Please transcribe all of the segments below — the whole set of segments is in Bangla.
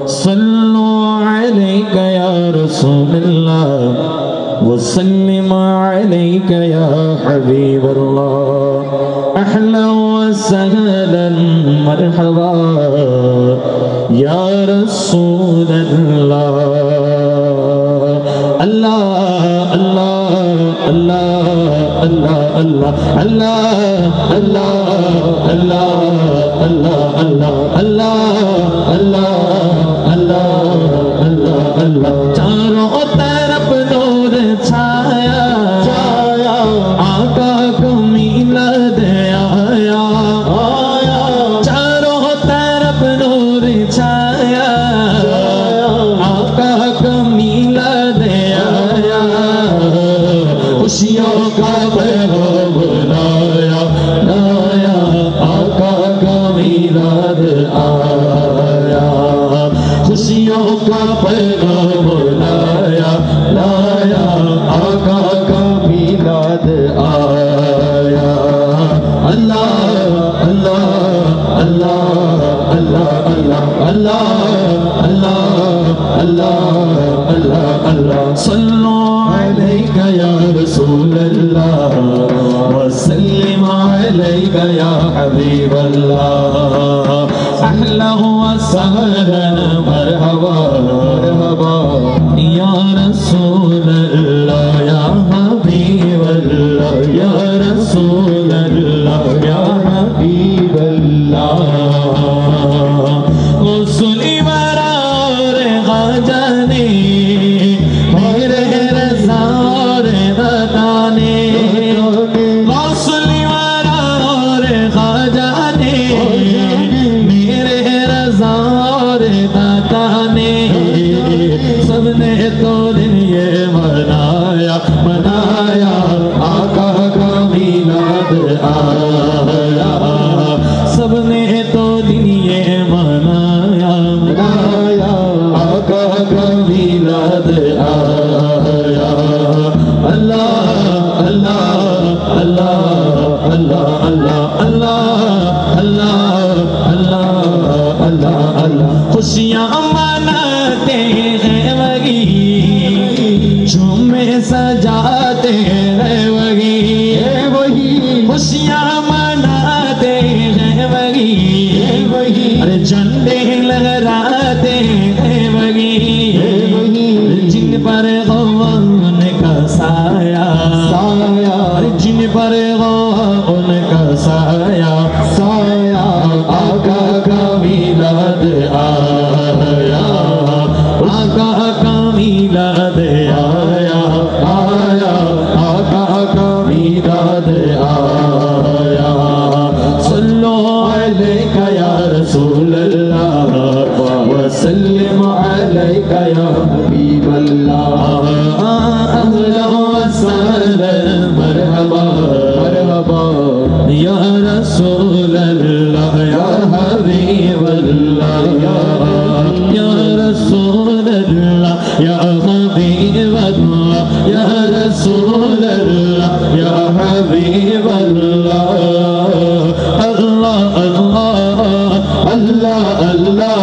صلوا عليك يا رسول الله وسلم عليك يا حبيب الله أهلا وسهلا مرحبا يا رسول الله الله الله الله الله الله الله الله الله الله الله الله الله چاروں طرف نور چھایا آقا کو میلاد آیا چاروں طرف نور چھایا آقا کو میلاد آیا خوشیوں کا پیغام لایا لایا آقا کا میلاد آیا خوشیوں کا پیغام لایا لایا آقا کا میلاد آیا اللہ اللہ اللہ اللہ اللہ اللہ اللہ اللہ اللہ صلوا علیک یا رسول اللہ وسلم علیک یا حبیب اللہ اہلا وسہلا مرحبا مرحبا یا رسول اللہ یا حبیب اللہ یا رسول اللہ یا حبیب اللہ غسلی مرار غجانے میرے رضا اور دتانے غسلی مرار غجانے میرے رضا اور دتانے سب نے تو دن یہ منایا منایا آقا کا میلاد آیا سب نے تو دن یہ منایا منایا آقا کا میلاد آیا اللہ اللہ اللہ اللہ اللہ اللہ اللہ اللہ اللہ اللہ خوشیاں مناتے ہیں وہی جھومے سجاتے ہیں وہی خوشیاں مناتے ہیں وہی ارے جھنڈے لہراتے ہیں وہی جن پر غم کا سایہ سایہ جن پر غم کا سایہ سایہ آقا کا میلاد آیا آقا کا میلاد آیا آیا آقا کا میلاد آیا صلو علیک یا رسول اللہ وسلم علیک یا حبیب اللہ اہلا وسہلا مرحبا مرحبا یا رسول اللہ یا حبیب اللہ یا رسول اللہ یا حبیب اللہ یا رسول اللہ یا حبیب اللہ اللہ اللہ اللہ اللہ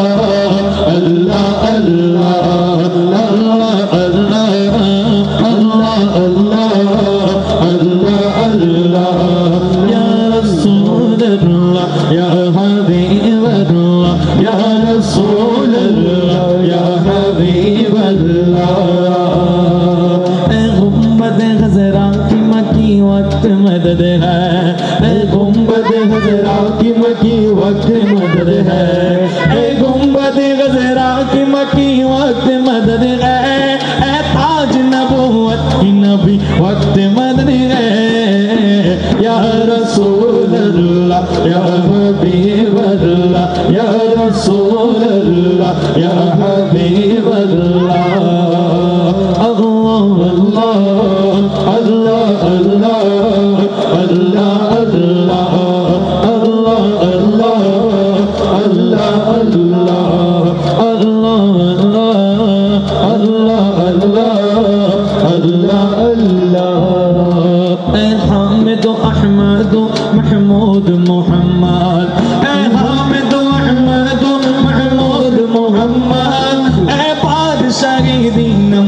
اللہ اللہ اللہ اللہ اللہ یا رسول اللہ یا حبیب اللہ یا رسول اللہ یا حبیب اللہ اے گنبد خضرا کی مکی وقت مدد ہے اے گنبد خضرا کی مکی وقت مدد ہے اے گنبد خضرا کی مکی وقت مدد ہے اے تاج نبوت کی نبی وقت مدد ہے یا رسول اللہ یا حبیب اللہ یا رسول اللہ یا حبیب اللہ اللہ اللہ اللہ اللہ اللہ اللہ اللہ اللہ اللہ اللہ اللہ اے حامد و احمد و محمود محمد اے حامد و احمد و محمود محمد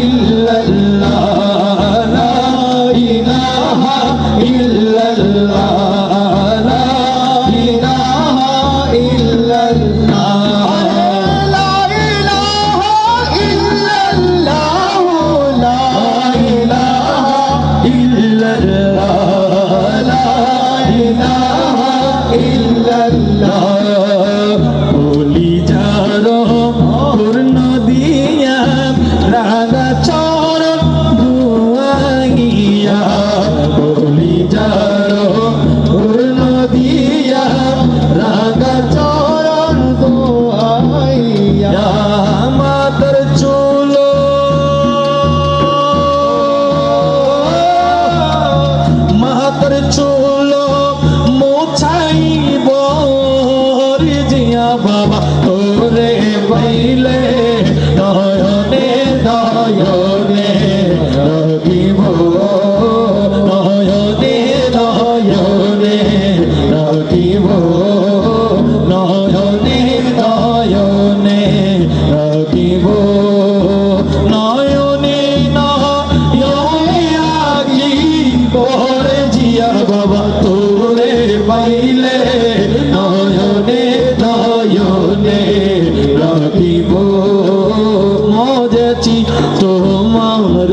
illallah, la ilaha illallah, la ilaha illallah, la ilaha illallah, la ilaha illallah, la ilaha illallah। বলি যারো পূর্ণ দিয়া রাগা চরণ ধুয়াইয়া, বলি যারো পূর্ণ দিয়া রাগা চরণ ধুয়াইয়া, মাতার চুলো মাতার চুলো মোছাইব বাবা তোরে পাইলে নয়নে নয়নে রাখিব, নয়নে নয়নে রাখিব, নয়নে নয়নে রাখিব, নয়নে নয়নে রাখিব রে জিয়া বাবা তোরে পাইলে নয়নে নয়নে রাখিব। মজেছি তোমার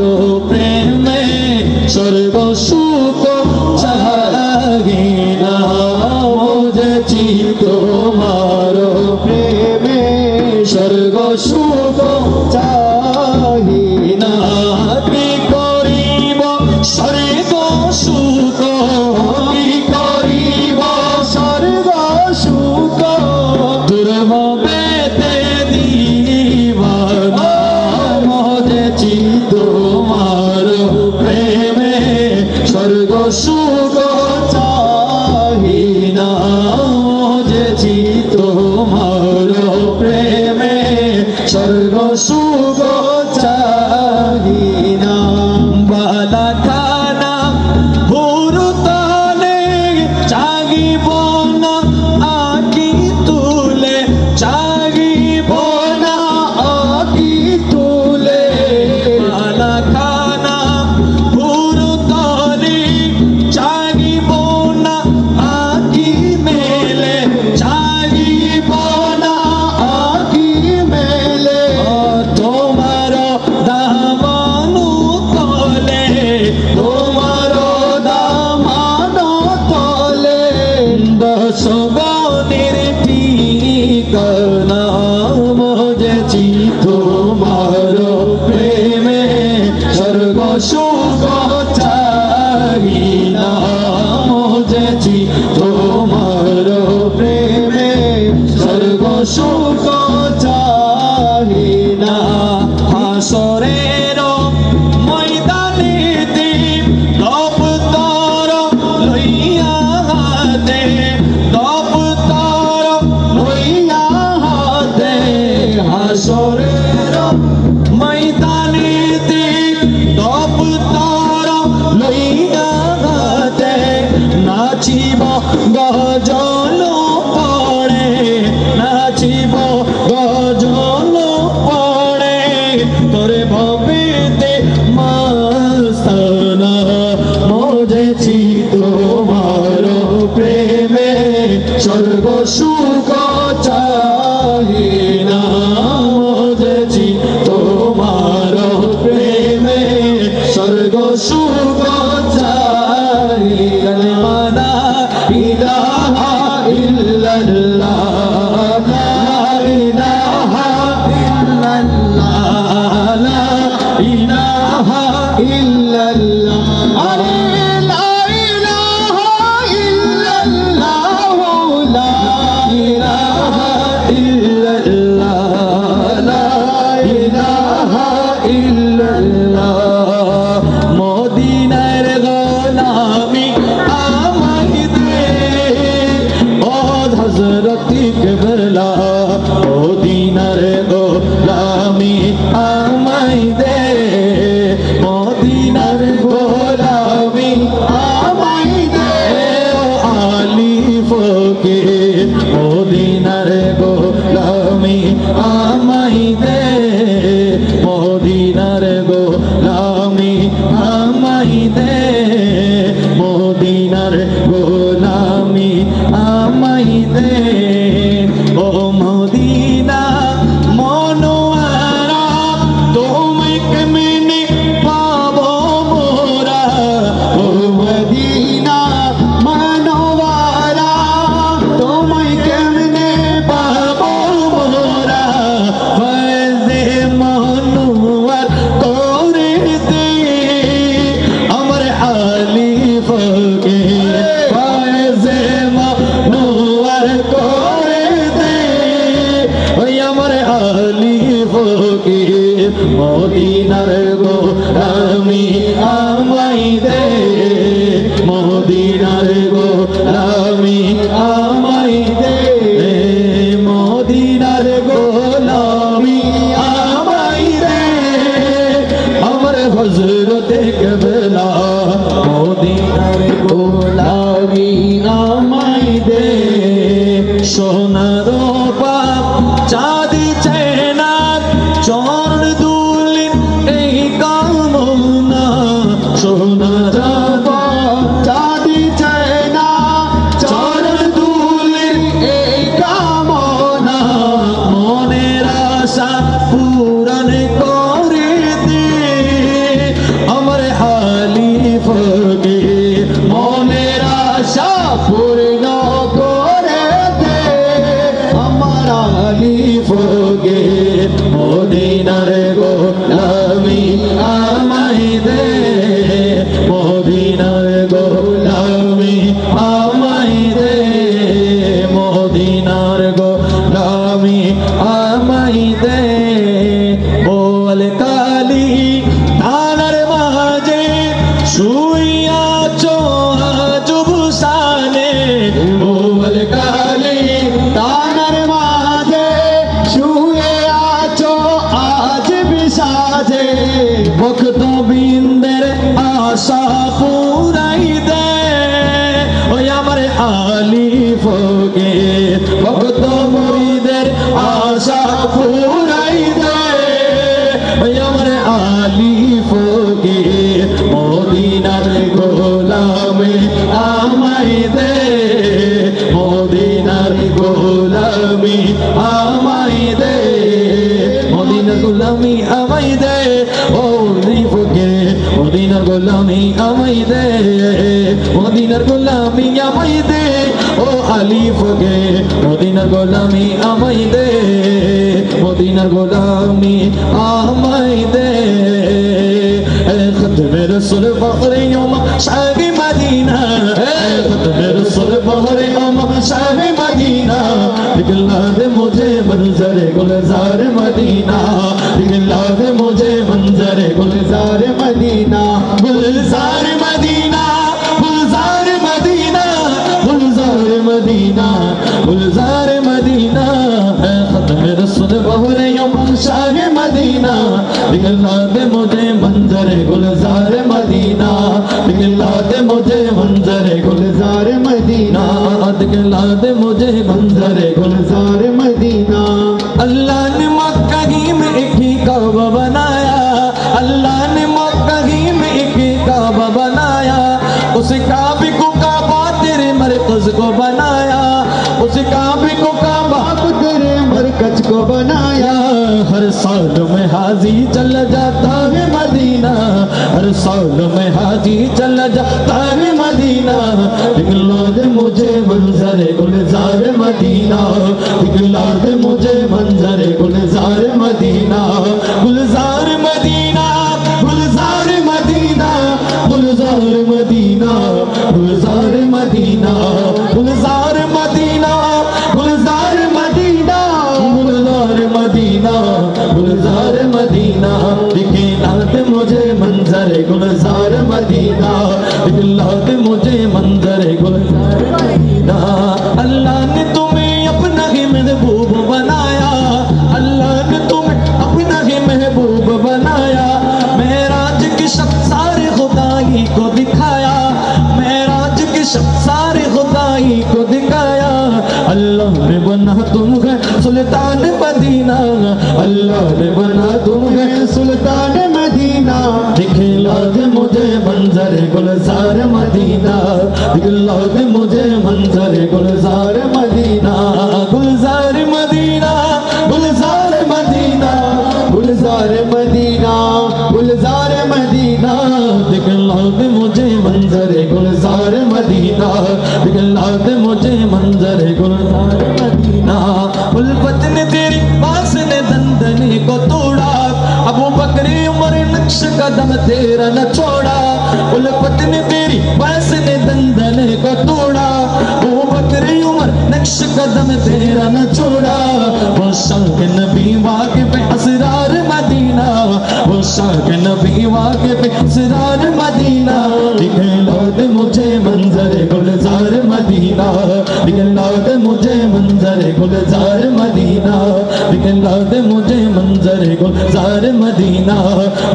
প্রেমে স্বর্গ সুখ চাহি না, মজেছি তোমার প্রেমে স্বর্গ সুখ চাহি না, কি করিব স্বর্গ সুখ, কি করিব স্বর্গ সুখ, দুর্ভবেতে দিবানা, মজেছি তোমার প্রেমে স্বর্গ সুখ চাহি না, মজেছি তোমার প্রেমে স্বর্গ সুখ চাহি না। বালা খানা ভুরুতলে চাগিব না আকি তুলে, চাগিব না আকি তুলে, বালা খানা ভুরুতলে চাগিব না আকি মেলে, চাগিব না আকি মেলে, তোমার দামানু তলে, তোমার দামানু তলে, দশ বনের ঠিকানা, মজেছি তোমার প্রেমে স্বর্গ সুখ চাহি না, মজেছি তোমার প্রেমে স্বর্গ সুখ চাহি না। হাসরের ময়দানেতে দপ্তর লইয়া হাতে, দপ্তর লইয়া হাতে, হাসরের ময়দানেতে দপ্তর লইয়া হাতে, নাচিব গজল পড়ে, নাচিব গজল পড়ে, তোরে ভবেতে মাস্তানা, মজেছি তোমার প্রেমে স্বর্গ সুখ চাহি না, মজেছি তোমার প্রেমে স্বর্গ সুখ চাহি না, লা ইলাহা ইল্লাল্লাহ, লা ইলাহা ইল্লাল্লাহ, লা ইলাহা ইল্লাল্লাহ, আরে লা ইলাহা ইল্লাল্লাহ, লা গোলামি আমায় দে মদিনার গোলামি আমায় দে ও মদিনা মনোয়ারা তোমায় কেমনে পাবো মোরা ও মদিনা মনোয়ারা তোমায় কেমনে পাবো মোরা ফয়জে মনোয়ার করে দে আমার আলিফকে ফয়জে মনোয়ার করে দে ওই আমার আলিফকে মদিনার গোলামি আমায় দে মদিনার গোলামি আমায় দে মদিনার গোলামি আমায় দে আমার হযরতে কেবলা মদিনার গোলামি আমায় দে সোনার পাপ চাঁদি চেনা চরণ দুলিন এই কামনা সোনার পাপ চাঁদি চেনা চরণ দুলিন এই কামনা মনের আশা পূরণ করে দে আমার হালিফকে মনের আশা পূর্ণ করে দে আমার হালিফকে মদিনার গোলামি আমায় দে মদিনার গোলামি আমায় দে মদিনার গোলামি আমায় দে বল কালি ধানের মাঝে শুইয়া চুবসানে বল কালি ধানের মাঝে শুয়ে আছো আজ বিসাজে ভক্ত বিন্দের আশা পুরাই দে ওই আমার আলিফকে ভক্ত মুরিদের আশা পুরাই দে ওই আমার আলিফকে মদিনার গোলামি আমায় দে মদিনার গোলামি আমায় দে মদিনার গোলামি আমায় দে ও আলিফকে মদিনার গোলামি আমায় দে মদিনার গোলামি আমায় দে ও আলিফকে মদিনার গোলামি আমায় দে মদিনার গোলামি আমায় দে ختم رسول فخر يوم شعب مدينة ختم رسول فخر يوم شعب مدينة दिखला दे मुझे मंजर गुलजार मदीना दिखला दे मुझे मंजर गुलजार मदीना गुलजार मदीना गुलजार मदीना गुलजार मदीना गुलजार मदीना ختم रसूल बहरे यौम शाह मदीना दिखला दे मुझे मंजर गुलजार मदीना दिखला दे मुझे मंजर गुलजार मदीना दिखला दे मुझे मंजर गुलजार मदीना अल्लाह ने मक्का ही में एक ही काबा बनाया अल्लाह ने मक्का ही में एक ही काबा बनाया उस काबे को काबा तेरे मरकज को बनाया उस काबे को काबा तेरे मरकज को बनाया हर साल में हाजी चल जाता है मदीना हर साल में हाजी चल जाता है मदीना दिखला दे मुझे मंजर गुलजार मदीना दिखला दे मुझे मंजर गुलजार मदीना गुलजार मदीना गुलजार मदीना गुलजार मदीना गुलजार मदीना गुलजार मदीना गुलजार मदीना गुलजार मदीना गुलजार मदीना दिखला दे मुझे मंजर गुलजार मदीना दिखला दे मुझे मंजर गुलजार मदीना अल्लाह ने तुम्हें अपना ही महबूब बनाया अल्लाह ने तुम्हें अपना ही महबूब बनाया मेराज की शब सारे खुदाई को दिखाया मेराज की शब सारे खुदाई को दिखाया अल्लाह ने बना तुम्हें सुल्तान मदीना अल्लाह ने बना तुम्हें सुल्तान मदीना نقش قدم تیرا نہ چھوڑا الفت نے تیری باعث نے دندن کو توڑا ابو بکر عمر نقش قدم تیرا نہ چھوڑا وہ شاہ نبی واقف اسرار مدینہ وہ شاہ نبی واقف اسرار مدینہ دکھلا دے مجھے منظر گلزار مدینہ دکھلا دے مجھے منظر گلزار مدینہ دکھلا دے مجھے منظر گلزار مدینہ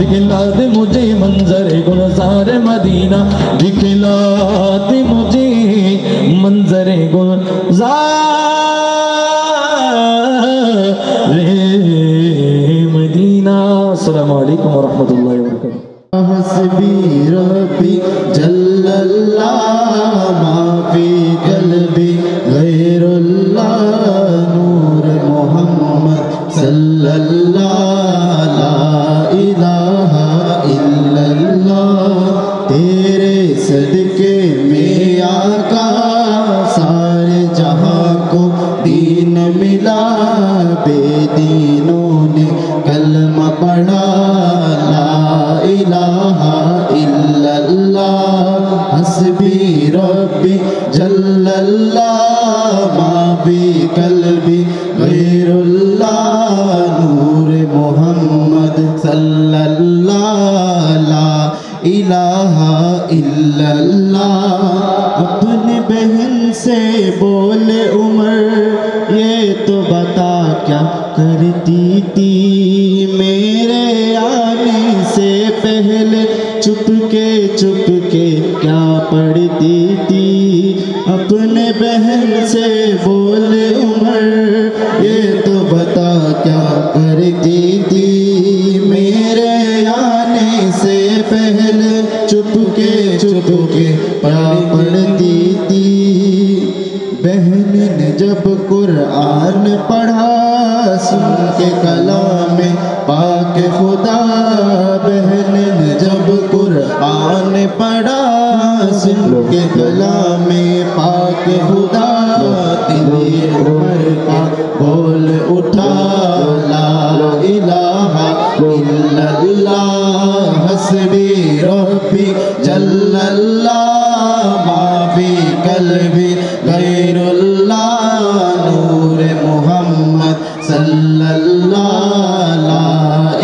دکھلا دے مجھے منظر گلزار مدینہ دکھلا دے مجھے منظر گلزار مدینہ. السلام علیکم ورحمۃ اللہ وبرکاتہ. حسبی ربی جل اللہ ما فی قلبی غیر اللہ نور محمد صلی اللہ لا الہ الا اللہ تیرے صدقے میں آقا سارے جہاں کو دین ملا بے دینوں نے کلمہ پڑھا لا الہ الا اللہ حسبی ربی جل اللہ ما فی قلبی غیر اللہ نور محمد صلی اللہ لا الہ الا اللہ. اپنے بہن سے بولے عمر یہ تو بتا کیا کرتی تھی میرے آنے سے پہلے چپ کے کیا پڑھتی تھی. اپنے بہن سے بولے عمر یہ تو بتا کیا کرتی تھی میرے آنے سے پہلے چپ کے پڑھتی تھی. بہن نے جب قرآن پڑھا سن کے کلام پاک خدا بہن نے جب قرآن پڑھا سن کے کلام پاک خدا تیری عمر کا بول اٹھا لا الہ الا اللہ حسبی ربی جل اللہ ما فی قلبی غیر اللہ نور محمد صلی اللہ لا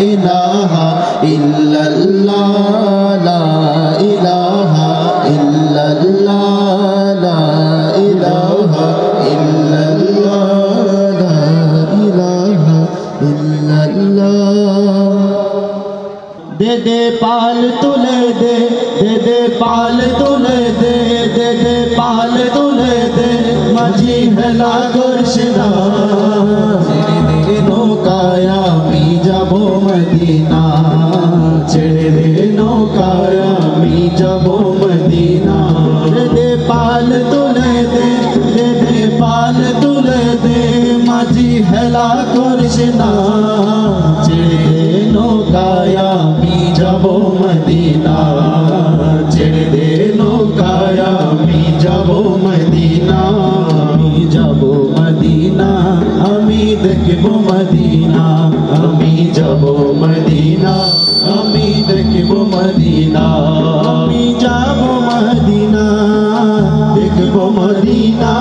الہ الا اللہ لا الہ الا اللہ لا الہ الا اللہ لا الہ الا اللہ. دے دے پال تلے دے پال تلے دے پال تلے دے مجھی ہلا گرشنا چھڑ دے نوکایا می جبو مدینہ چھڑ دے نوکایا می جبو مدینہ. دے پال تلے دے پال تلے دے مجھی ہلا گرشنا چھڑ دے نوکایا می جبو مدینہ چھڑ دے نوکایا می جبو مدینہ می جبو مدینہ ہمیں دیکھبو مدینہ ہمیں جبو مدینہ ہمیں دیکھبو مدینہ ہمیں جبو مدینہ دیکھبو مدینہ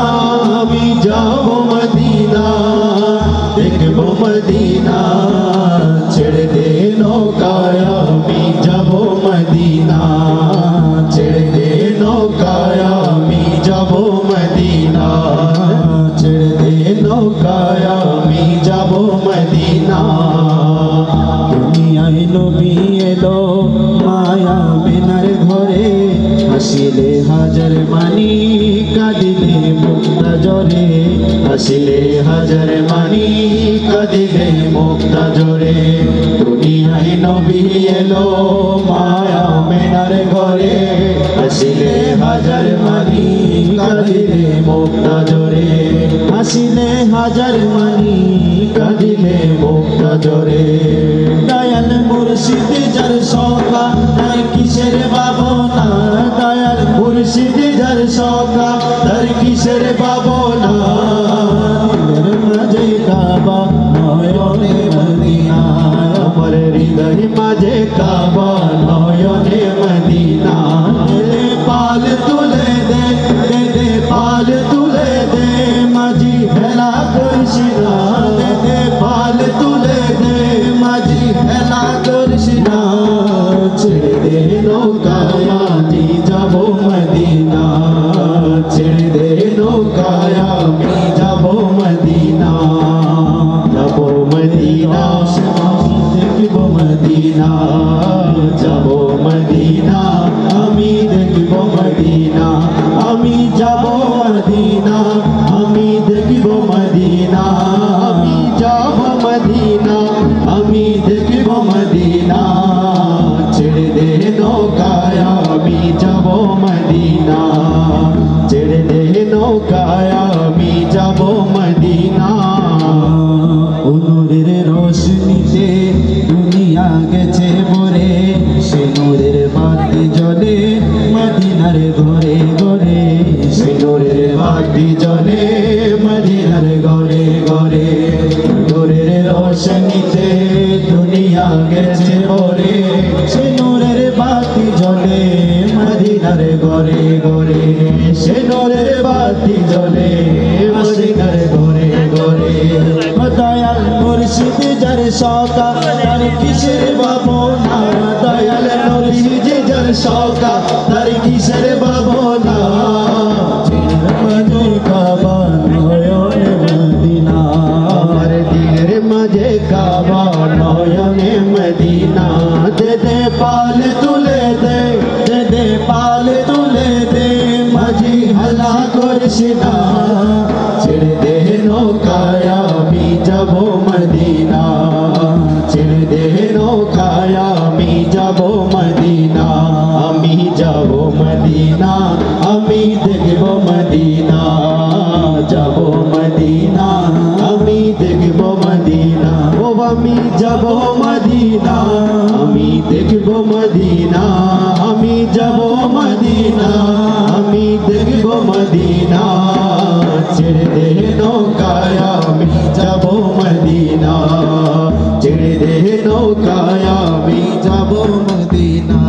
ہمیں جبو مدینہ دیکھبو مدینہ چھڑ دے نوکایا می جبو مدینہ چھڑ دے نوکایا می جبو مدینہ چھڑ دے نوکایا می جبو مدینہ. دنیاয় নবী এলো মায়া বেনার ঘরে হাসিলে হাজার মানি কাঁদিলে মুক্তা জরে হাসিলে হাজার মানি কাঁদিলে মুক্তা জরে. দুনিয়ায় নবী এলো মায়া বেনার ঘরে হাসিলে হাজার মানি কাঁদিলে মুক্তা জরে হাসিলে হাজার মানি কাঁদিলে মুক্তা জরে. দয়াল মুর্শিদ যার সখা তার কিসের ভাবনা দয়াল মুর্শিদ যার সখা তার কিসের ভাবনা দিলের মাঝে কাবা নয়নে মদিনা আমার হৃদয় মাঝে কাবা কাবা নয়নে মদিনা দে পাল তুলে দে দে পাল তুলে দে মাঝি হেলা করিস না দে পাল তুলে দে মাঝি হেলা করিস না ছেড়ে দে নৌকায় আমি যাব মদিনা ছেড়ে দে নৌকায় আমি যাব মদিনা যাব মদিনা দেখব মদিনা যাব মদিনা আমি দেখব মদিনা আমি যাব মদিনা আমি দেখব মদিনা আমি যাব মদিনা আমি দেখব মদিনা ছেড়ে দে নৌকায় আমি যাব মদিনা ছেড়ে দে নৌকায় আমি যাব মদিনা নূরের রোশনীতে দুনিয়া গেছে ভরে সে নূরের বাতি জ্বলে মদিনার ঘরে ঘরে সে নূরের বাতি জ্বলে মদিনার ঘরে ঘরে নূরের রোশনীতে দুনিয়া গেছে ভরে সে নূরের বাতি জ্বলে মদিনার ঘরে ঘরে সে নূরের বাতি জ্বলে মদিনার ঘরে ঘরে দয়াল মুর্শিদ যার শৌকা তার কিসের ভাবনা দয়াল মুর্শিদ যার শৌকা তার কিসের ভাবনা মনে কাবা নয়নে মদিনা আমার দিলের মাঝে কাবা নয়নে মদিনা দে দে পাল তুলে দে দে দে পাল তুলে দে মাঝি হলা করিস না ছেড়ে দে নৌকায় আমি যাব মদিনা ছেড়ে দে নৌকায় আমি যাব মদিনা আমি যাব মদিনা আমি দেখব মদিনা যাব মদিনা আমি দেখব মদিনা ও আমি যাব মদিনা আমি দেখব মদিনা আমি যাব মদিনা আমি দেখব মদিনা ছেড়ে দে নৌকায় আমি যাব মদিনা ছেড়ে দে নৌকায় আমি যাব মদিনা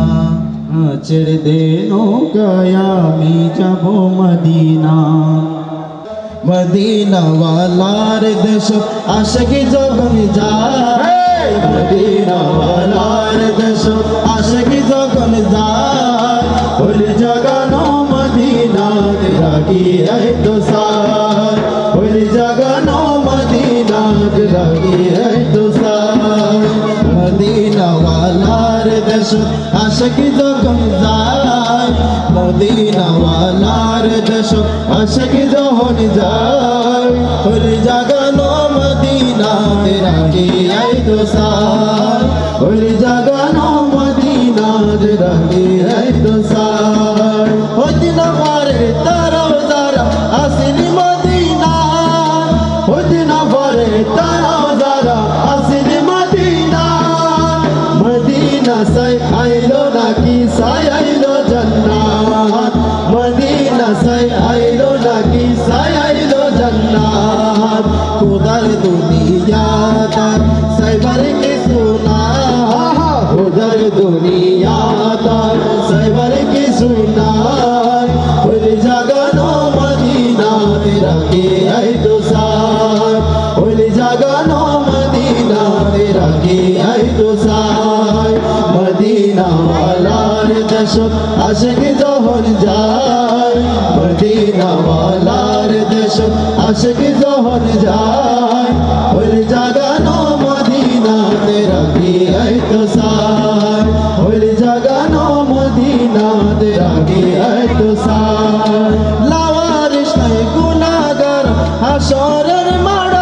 ছেড়ে দে নৌকায় আমি যাব মদিনা মদিনা ওয়ালার দেশ আশিক যখন যায় মদিনা ওয়ালার দেশ আশিক যখন যায় ফুল জগানো মদিনা রাখি এই তো সার ফুল জগানো মদিনা রাখি এই তো সার মদিনা ওয়ালার দেশ আশিক যখন যায় মদিনা ওয়ালার দেশ আশিক যখন যায় ফুল জগানো মদিনা রাখি এই তো সার ফুল জগানো মদিনা রাখি এই তো সার মদিনা পরে তারা যারা আসিনি মদিনা মদিনা পরে তারা যারা আসিনি মদিনা মদিনা সাই আইলো নাকি সাই আইলো জান্নাত মদিনা সাই আইলো নাকি সাই আইলো জান্নাত খুদার দুনিয়া তার সাইবার কি সুনা খুদার দুনিয়া তার সাইবার কি সুনা ফুল জাগানো মদিনা তেরা কে আই তো সার ফুল জাগানো মদিনা তেরা কে আই তো সার মদিনা ওয়ালার দেশ আশিক যখন যায় মদিনা ওয়ালার দেশ আশিক যখন যায় ফুল জাগানো মদিনা তেরা কে আই তো সার ফুল জাগানো মদিনা তেরা কে আই তো সার লাওয়ারিস নাই গুনাহগার হাসরের মাঠ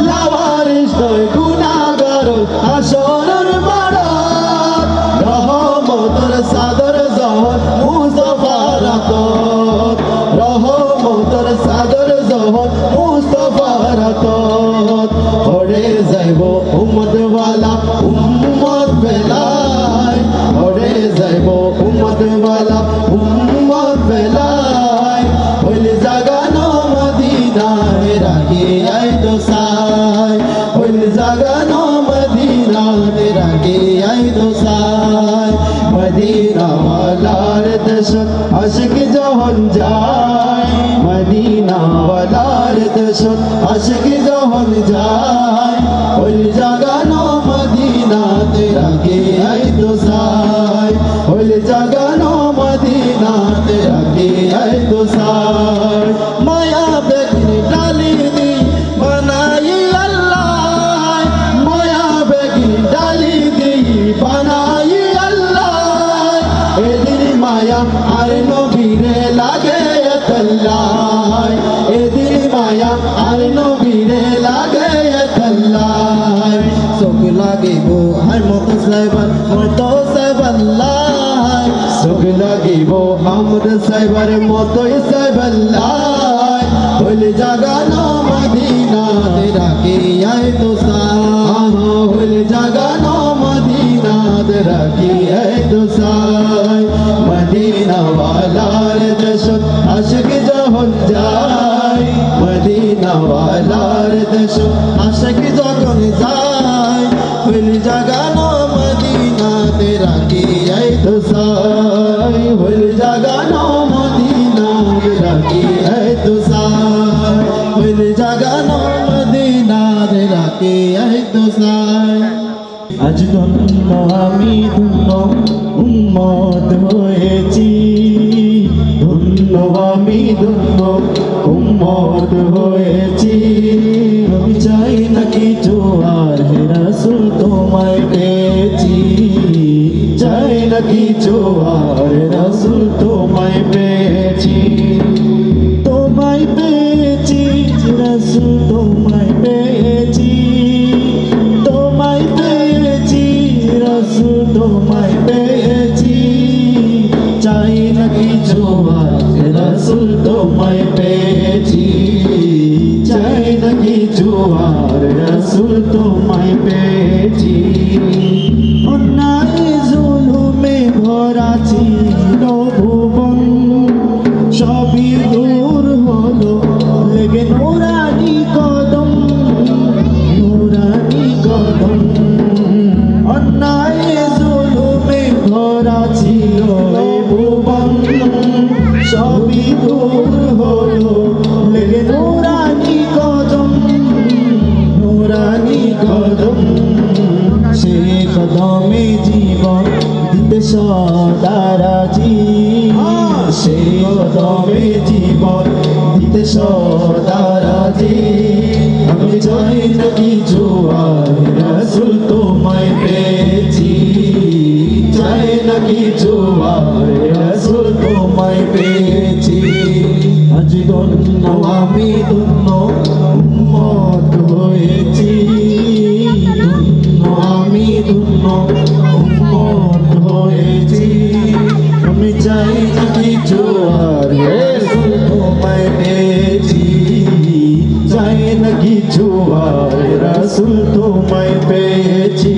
লাওয়ারিস নাই গুনাহগার হাসরের মাঠ রহমতের সাদর জহর মুস্তাফার আতত রহমতের সাদর জহর মুস্তাফার আতত ওরে যাইব উম্মত ওয়ালা উম্মত বেলায় ওরে যাইব উম্মত ওয়ালা উম্মত বেলায় ফুল জাগানো মদিনায় দেশত আশিক যখন যায় মদিনা ওয়ালার দেশত আশিক যখন যায় ওই জাগানো মদিনাতে রাখে আই তো সাই ওই জাগানো মদিনাতে রাখে আই তো সাই মায়া বেগনি ডালি দি বানাই আল্লাহ মায়া বেগনি ডালি দি বানাই আল্লাহ এদিন মায়া আর নবীরে লাগে তল্লাই এদিন মায়া আর নবীরে লাগে তল্লাই চোখ লাগিব আর মতো সাইবার চোখ লাগিব আমর সাইবার মতোই সাইবাল্লাই হইলে জাগানো মদিনাতে রাখি আয় তো সাই হইলে জাগানো মদিনাতে রাখি আয় তো সাই মদিনা ওয়ালার দেশত আশিক যখন যায় মদিনা ওয়ালার দেশত আশিক যখন যায় হইলে জাগানো মদিনাতে রাখি আয় তো সাই হইলে জাগানো মদিনাতে রাখি আয় তো সাই হইলে জাগানো মদিনাতে রাখি আয় তো সাই আজ ধন্য আমি ধন্য উম্মত হয়েছি ধন্য আমি ধন্য উম্মত হয়েছি আমি চাই না কিছু আর হে রাসূল তোমায় পেয়েছি চাই না কিছু আর রাসূল তোমায় পেয়েছি তোমায় পেয়েছি রাসূল তোমায় পেয়েছি তোমায় পেয়েছি রাসূল তোমায় পেয়েছি চাই না কিছু আর রাসূল তোমায় পেয়েছি চাই না কিছু আর রাসূল তোমায় পেয়েছি অন্যায় জুলুমে ভরা ছিল ভুবন সবই দূর হলো লেগে নুরানি কদম অন্যায় জুলুমে ভরা ছিল ভুবন সবই দূর হলো লেগে নুরানি কদম সে কদমে জীবন দিতে সদা রাজি সে কদমে জীবন দিতে সদা রাজি আমি চাই না কিছু আর রাসূল তোমায় পেয়েছি চাই না কিছু আর রাসূল তোমায় পেয়েছি আজ ধন্য আমি ধন্য উম্মত হয়েছি ধন্য আমি ধন্য উম্মত হয়েছি আমি চাই না কিছু আর রাসূল তোমায় পেয়েছি চাই না কিছু আর রাসূল তোমায় পেয়েছি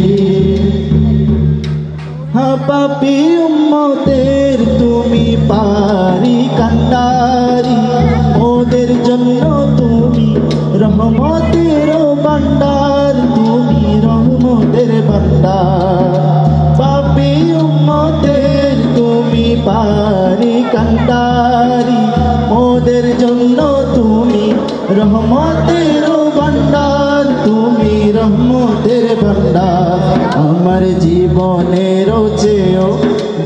পাপী উম্মতের তুমি পারি কান্ডারি ওদের জন্য তুমি রহমতের ভান্ডার তুমি রহমতের ভান্ডার পাপী উম্মতের তুমি পারি কান্ডারি ওদের জন্য তুমি রহমতের ভান্ডার তুমি রহমতের ভান্ডার আমার জীবনের চেয়েও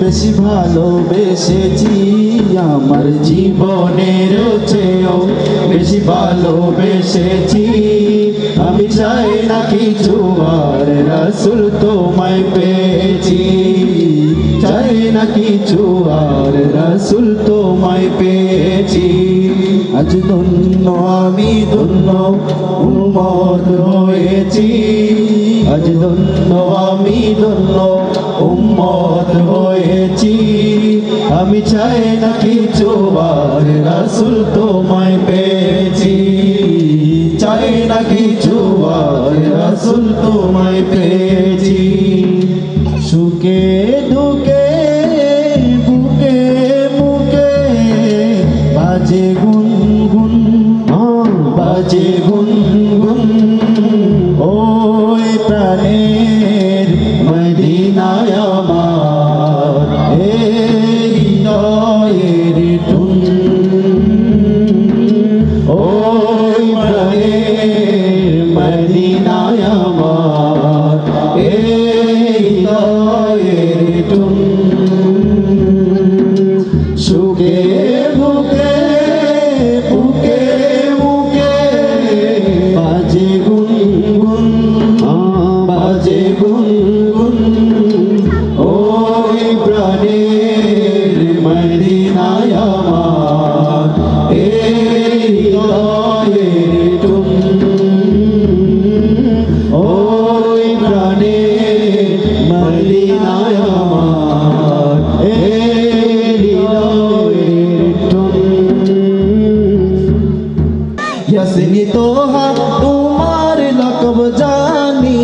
বেশি ভালোবেসেছি আমার জীবনের চেয়েও বেশি ভালোবেসেছি আমি চাই না কিছু আর রাসূল তোমায় পেয়েছি চাই না কিছু আর রাসূল তোমায় পেয়েছি আজ ধন্য আমি ধন্য উম্মত হয়েছি আজ ধন্য আমি ধন্য উম্মত হয়েছি আমি চাই না কিছু আর রাসূল তোমায় পেয়েছি চাই না কিছু আর রাসূল তোমায় পেয়েছি সুখে দুঃখে বুকে মুখে বাজে গুনগুন বাজে গুনগুন ওই প্রাণের মদিনায় আমার এই আমার হৃদয়ের টুন ইয়াসিনী তোহা তোমার লকব জানি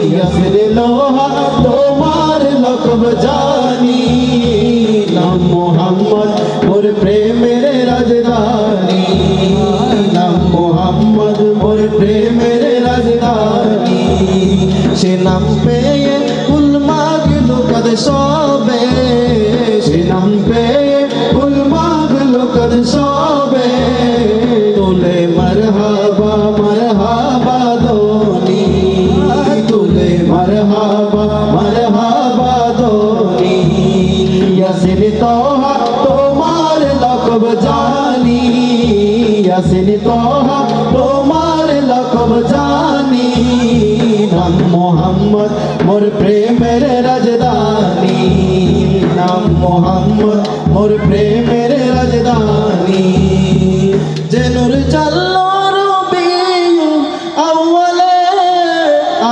ইয়াসিনী লোহা তোমার লকব জানি নাম মোহাম্মদ মোর প্রেমের রাজধানী নাম মোহাম্মদ মোর প্রেমের রাজধানী সে নাম পেয়ে কুল মাগলো কদ সবে সে নাম পেয়ে ফুল মাগলো কদ সবে তোলে মরহাবা মরহাবা দোনি তুলে মরহাবা দোনি ইয়াসিনী তোহা তোমার লকব জানি ইয়াসিনী তোহা তোমার লকব জানি নাম মোহাম্মদ মোর প্রেমের রাজধানী নাম মোহাম্মদ মোর প্রেমের রাজধানী জেনুর চাল্লো রবিউল আউয়ালে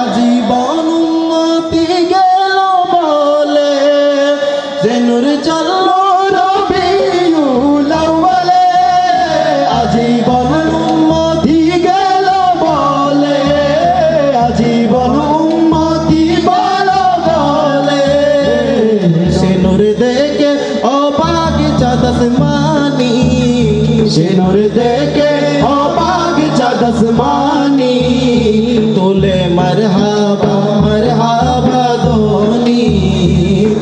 আজীবন উম্মতি গেল বলে জেনুর চাল্লো রবিউল আউয়ালে আজীবন উম্মতি গেল বলে আজীবন উম্মতি বলে সে নূর দেখে অবাক চাঁদ আসমানি সে নূর দেখে অবাক চাঁদ আসমানি তোলে মরহাবা মরহাবা দোনি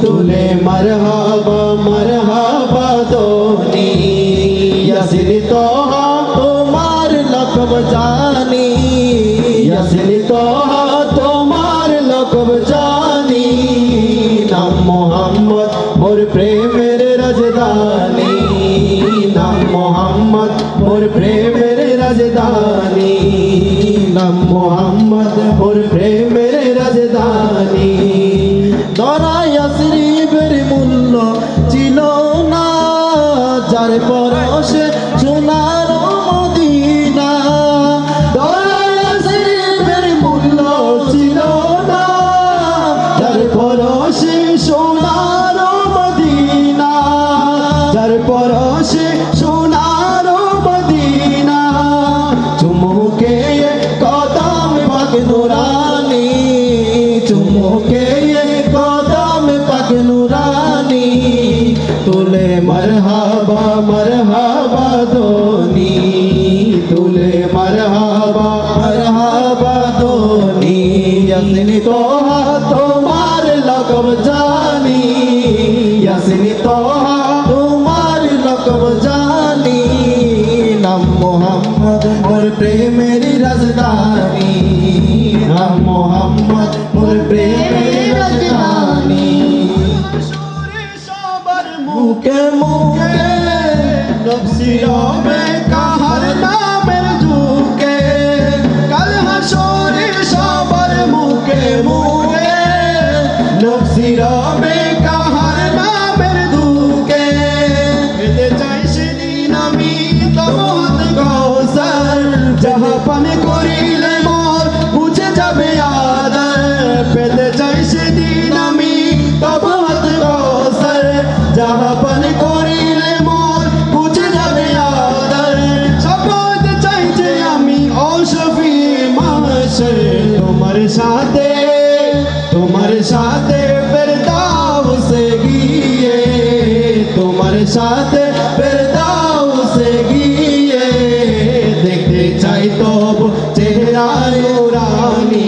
তুলে মরহাবা দোনি ইয়াসিনী তোহা তোমার লকব জানি ইয়াসিনী তোহা তোমার লকব জানি নাম মোহাম্মদ মোর প্রেমের রাজধানী নাম মোহাম্মদ মোর প্রেমের রাজধানী নাম মোহাম্মদ মোর প্রেমের রাজধানী দরাই শরীফের মূল্য ছিল না যার পরশে সোনার মদিনা দয়াল শরীফের মূল্য ছিল না যার পরশে সোনার মদিনা যার পরশে সোনার মদিনা চুমুকে কদম পাক নুরানি চুমুকে কদম পাক নুরানি তুলে মরহাবা দোনি তুলে মরহাবা দোনি ইয়াসিনী তোহা তোমার লকব জানি ইয়াসিনী তোহা তোমার লকব জানি নাম মোহাম্মদ মোর প্রেমের রাজধানী নাম মোহাম্মদ মোর প্রেমের রাজধানী মুখে মুখে নফসি রবে কাহার নামের ঝুঁকে কাল হাসরে সবার মুখে মুখে নফসি রবে কাহার নামের ঝুঁকে পেতে চাই সেদিন আমি তবহাত কৌসার যাহা পানে করিলে মোর বুঝে যাবে আদর পেতে চাই সেদিন আমি তবহাত কৌসার যাহা পানে করিলে মোর বুঝে যাবে আদর শপথ চাইছে আমি অশফি মাহশর তোমার সাথে ফেরদাউসে গিয়ে তোমার সাথে ফেরদাউসে গিয়ে দেখতে চাই তব চেহারা নুরানি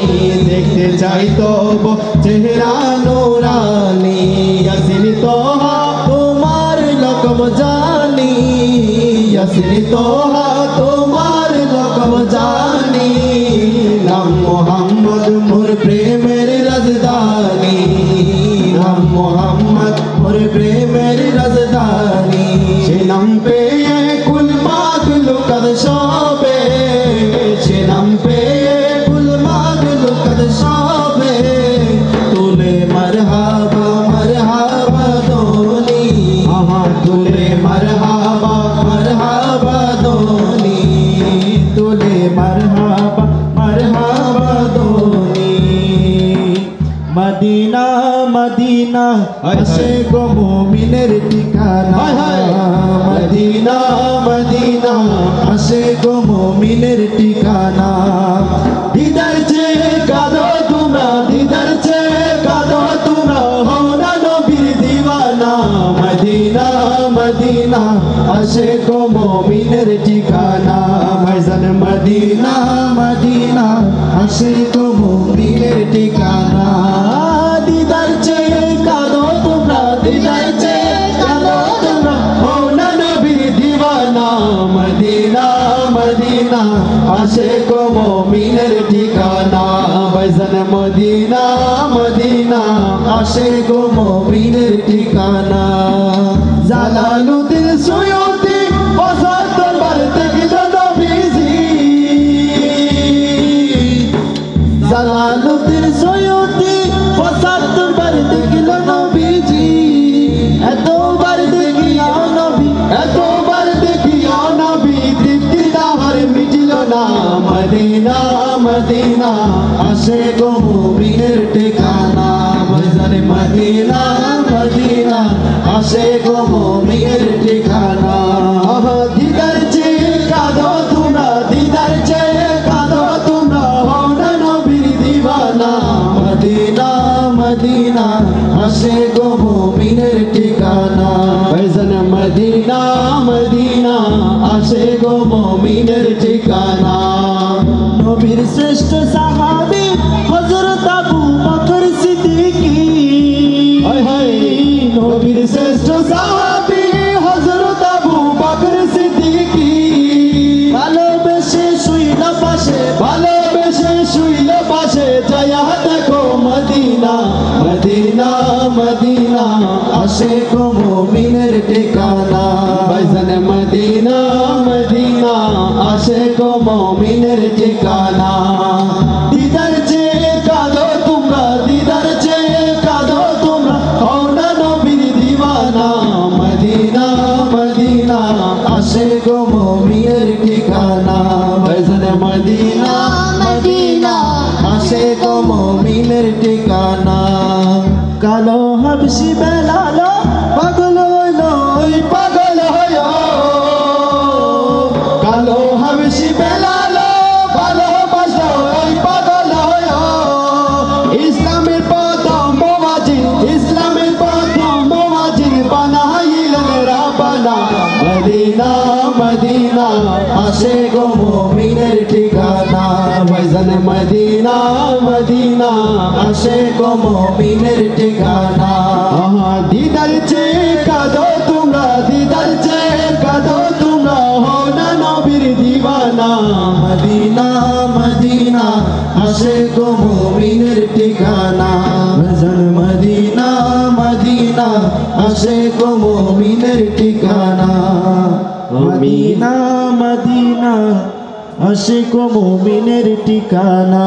দেখতে চাই তব চেহারা নুরানি ইয়াসিনী তোহা তোমার লকব জানি ইয়াসিনী তোহা তোমার লকব জানি নাম মোহাম্মদ মোর প্রেমের রাজধানী নাম মোহাম্মদ মোর প্রেমের রাজধানী সে নাম পেয়ে কুল মাগলো কদ সবে সে নাম পেয়ে কুল মাগলো কদ সবে তুলে মরহাবা দোনি তুলে মরহাবা দোনি তুলে মরহাবা দোনি মদিনা মদিনা আশিক ও মুমিনের ঠিকানা মদিনা মদিনা আশিক ও মুমিনের ঠিকানা দিদার চেয়ে কাঁদো তোমরা দিদার চেয়ে কাঁদো তোমরা হও না নবীর দিওয়ানা মদিনা মদিনা আশিক ও মুমিনের ঠিকানা ভাইজান মদিনা মদিনা আশিক ও মুমিনের ঠিকানা দিদার চেয়ে কাঁদো তোমরা দিদার চেয়ে কাঁদো তোমরা হও না নবীর দিওয়ানা মদিনা মদিনা আশিক ও মুমিনের ঠিকানা ভাইজান মদিনা মদিনা আশিক ও মুমিনের ঠিকানা জালালুদ্দিন সুয়ুতি পঁচাত্তর বার দেখল নবীজি জালালুদ্দিন সুয়ুতি ৭৫ বার দেখল নবীজি এতবার দেখিয়া নবী এতবার দেখিয়া নবী তৃপ্তি তাহার মিটিল না মদিনা মদিনা আশিক ও মুমিনের ঠিকানা ভাইজান মদিনা মদিনা আশিক ও মুমিনের ঠিকানা দিদার চেয়ে কাঁদো তোমরা দিদার চেয়ে কাঁদো তোমরা হও না নবীর দিওয়ানা মদিনা মদিনা আশিক ও মুমিনের ঠিকানা ভাইজান মদিনা মদিনা আশিক ও মুমিনের ঠিকানা নবীর শ্রেষ্ঠ সাহাবী হযরত আবু বকর সিদ্দিকী নবীর শ্রেষ্ঠ সাহাবী হযরত আবু বকর সিদ্দিকী ভালোবেসে শুইল পাশে ভালোবেসে শুইল পাশে যায়া দেখো মদিনা মদিনা মদিনা আশিক ও মুমিনের ঠিকানা ভাইজান মদিনা মদিনা আশিক ও মুমিনের ঠিকানা দিদার চেয়ে কাঁদো তোমরা দিদার চেয়ে কাঁদো তোমরা হও না নবীর দিওয়ানা মদিনা মদিনা আশিক ও মুমিনের ঠিকানা ভাইজান মদিনা মদিনা আশিক ও মুমিনের ঠিকানা কালো হাবশি বেলাল পাগল হইল ওই পাগল হয় কালো হাবশি বেলাল ভালোবাসা ওই পাগল হয় ইসলামের প্রথম মুয়াজ্জিন ইসলামের প্রথম মুয়াজ্জিন বানাইলেন রাব্বানা মদিনা মদিনা আশিক ও মুমিনের ঠিকানা ভাইজান মদিনা মদিনা আশিক ও মুমিনের ঠিকানা দিদার চেয়ে কাঁদো তোমরা দিদার চেয়ে কাঁদো তোমরা হও না নবীর দিওয়ানা মদিনা মদিনা আশিক ও মুমিনের ঠিকানা ভাইজান মদিনা মদিনা আশিক ও মুমিনের ঠিকানা মদিনা মদিনা আশিক ও মুমিনের ঠিকানা।